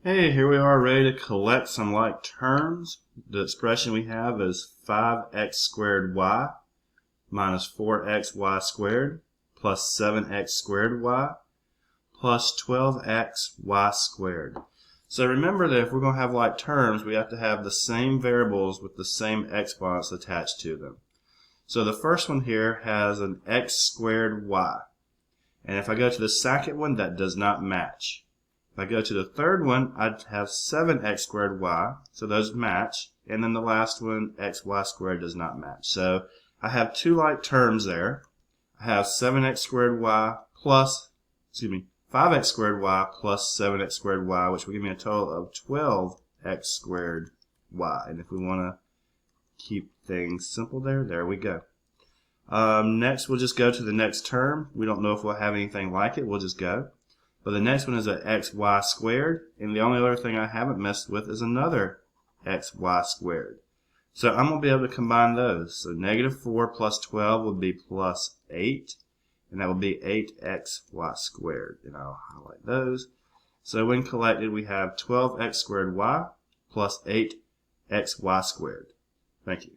Hey, here we are ready to collect some like terms. The expression we have is 5x squared y minus 4xy squared plus 7x squared y plus 12x y squared. So remember that if we're going to have like terms, we have to have the same variables with the same exponents attached to them. So the first one here has an x squared y. And if I go to the second one, that does not match. If I go to the third one, I'd have 7x squared y, so those match. And then the last one, xy squared, does not match. So I have two like terms there. I have 7x squared y plus, 5x squared y plus 7x squared y, which will give me a total of 12x squared y. And if we want to keep things simple there we go. Next, we'll just go to the next term. We don't know if we'll have anything like it. We'll just go. But the next one is a xy squared, and the only other thing I haven't messed with is another xy squared. So I'm going to be able to combine those. So negative 4 plus 12 would be plus 8, and that would be 8xy squared. And I'll highlight those. So when collected, we have 12x squared y plus 8xy squared. Thank you.